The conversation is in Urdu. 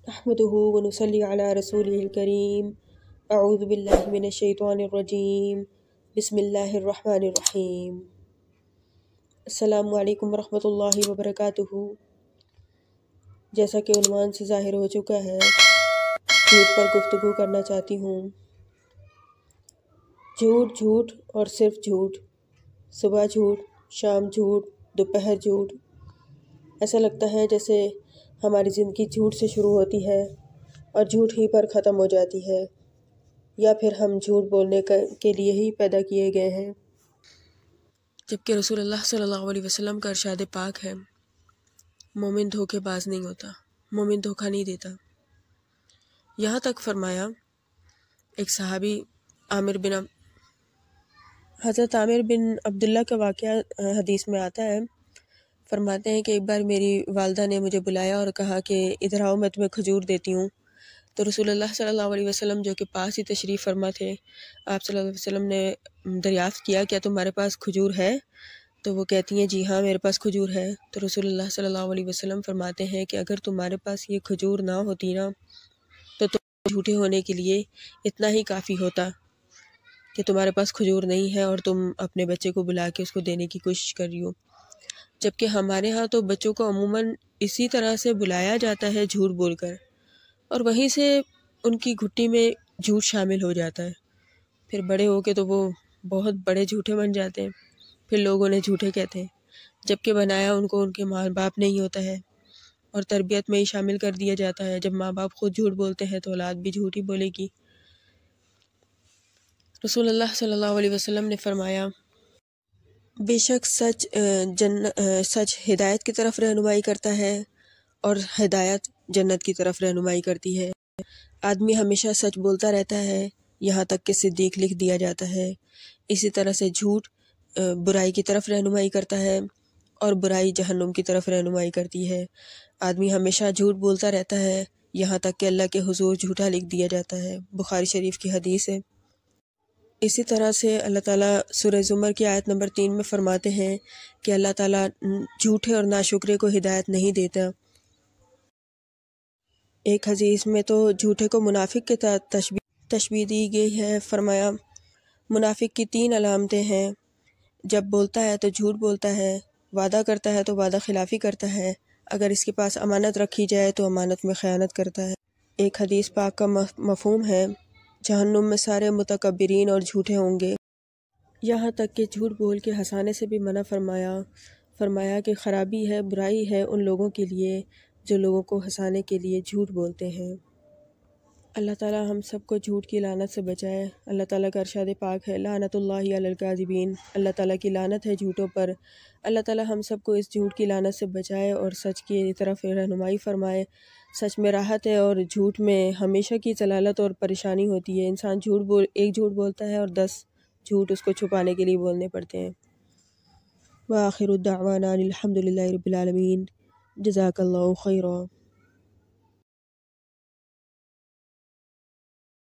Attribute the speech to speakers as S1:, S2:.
S1: نحمده ونصلي على رسوله الكريم اعوذ باللہ من الشیطان الرجیم بسم اللہ الرحمن الرحیم السلام علیکم ورحمۃ اللہ وبرکاتہ۔ جیسا کہ عنوان سے ظاہر ہو چکا ہے، جھوٹ پر گفتگو کرنا چاہتی ہوں۔ جھوٹ جھوٹ اور صرف جھوٹ، صبح جھوٹ، شام جھوٹ، دوپہر جھوٹ۔ ایسا لگتا ہے جیسے ہماری زندگی جھوٹ سے شروع ہوتی ہے اور جھوٹ ہی پر ختم ہو جاتی ہے، یا پھر ہم جھوٹ بولنے کے لیے ہی پیدا کیے گئے ہیں۔ جبکہ رسول اللہ صلی اللہ علیہ وسلم کا ارشاد پاک ہے، مومن دھوکے باز نہیں ہوتا، مومن دھوکہ نہیں دیتا۔ یہاں تک فرمایا، ایک صحابی حضرت عامر بن عبداللہ کا واقعہ حدیث میں آتا ہے، فرماتے ہیں کہ ایک بار میری والدہ نے مجھے بلایا اور کہا کہ ادھر آؤ، میں تمہیں کھجور دیتی ہوں۔ تو رسول اللہ صلی اللہ علیہ وسلم جو کہ پاس ہی تشریف فرما تھے، آپ صلی اللہ علیہ وسلم نے دریافت کیا، کیا تمہارے پاس کھجور ہے؟ تو وہ کہتی ہیں جی ہاں میرے پاس کھجور ہے۔ تو رسول اللہ صلی اللہ علیہ وسلم فرماتے ہیں کہ اگر تمہارے پاس یہ کھجور نہ ہوتی نا تو تم جھوٹے ہونے کے لیے اتنا ہی کافی ہوتا کہ تمہارے پاس کھجور نہیں ہے اور تم اپنے بچے کو بلا کے اس کو دینے کی کوشش کر رہی ہو۔ جبکہ ہمارے ہاں تو بچوں کو عموماً اسی طرح سے بلایا جاتا ہے، جھوٹ بول کر، اور وہیں سے ان کی گھٹی میں جھوٹ شامل ہو جاتا ہے۔ پھر بڑے ہو کے تو وہ بہت بڑے جھوٹے بن جاتے ہیں، پھر لوگ انہیں جھوٹے کہتے ہیں، جبکہ بنایا ان کو ان کے ماں باپ نہیں ہوتا ہے، اور تربیت میں ہی شامل کر دیا جاتا ہے۔ جب ماں باپ خود جھوٹ بولتے ہیں تو اولاد بھی جھوٹ ہی بولے گی۔ رسول اللہ صلی اللہ علیہ وسلم نے فرمایا، بے شک سچ ہدایت کی طرف رہنمائی کرتا ہے اور ہدایت جنت کی طرف رہنمائی کرتی ہے۔ آدمی ہمیشہ سچ بولتا رہتا ہے یہاں تک کہ صدیق لکھ دیا جاتا ہے۔ اسی طرح سے جھوٹ برائی کی طرف رہنمائی کرتا ہے اور برائی جہنم کی طرف رہنمائی کرتی ہے۔ آدمی ہمیشہ جھوٹ بولتا رہتا ہے یہاں تک کہ اللہ کے حضور جھوٹا لکھ دیا جاتا ہے، بخاری شریف کی حدیث ہے۔ اسی طرح سے اللہ تعالیٰ سورہ زمر کی آیت نمبر 3 میں فرماتے ہیں کہ اللہ تعالیٰ جھوٹے اور ناشکرے کو ہدایت نہیں دیتا۔ ایک حدیث میں تو جھوٹے کو منافق کے تشبیہ دی گئی ہے، فرمایا منافق کی 3 علامتیں ہیں، جب بولتا ہے تو جھوٹ بولتا ہے، وعدہ کرتا ہے تو وعدہ خلافی کرتا ہے، اگر اس کے پاس امانت رکھی جائے تو امانت میں خیانت کرتا ہے۔ ایک حدیث پاک کا مفہوم ہے، جہنم میں سارے متکبرین اور جھوٹے ہوں گے، یہاں تک کہ جھوٹ بول کے ہنسانے سے بھی منع فرمایا کہ خرابی ہے، برائی ہے ان لوگوں کے لیے جو لوگوں کو ہنسانے کے لیے جھوٹ بولتے ہیں۔ اللہ تعالیٰ ہم سب کو جھوٹ کی لعنت سے بچائے۔ اللہ تعالیٰ کا ارشاد پاک ہے، لعنت اللہ علی الکاذبین، اللہ تعالیٰ کی لعنت ہے جھوٹوں پر۔ اللہ تعالیٰ ہم سب کو اس جھوٹ کی لعنت سے بچائے اور سچ کی طرف رہنمائی فرمائے۔ سچ میں راحت ہے اور جھوٹ میں ہمیشہ کی ضلالت اور پریشانی ہوتی ہے۔ انسان ایک جھوٹ بولتا ہے اور 10 جھوٹ اس کو چھپانے کے لیے بولنے پڑتے ہیں۔ وآخر الدعوانا الحمد للہ رب العالمین، جزاک اللہ خیرا۔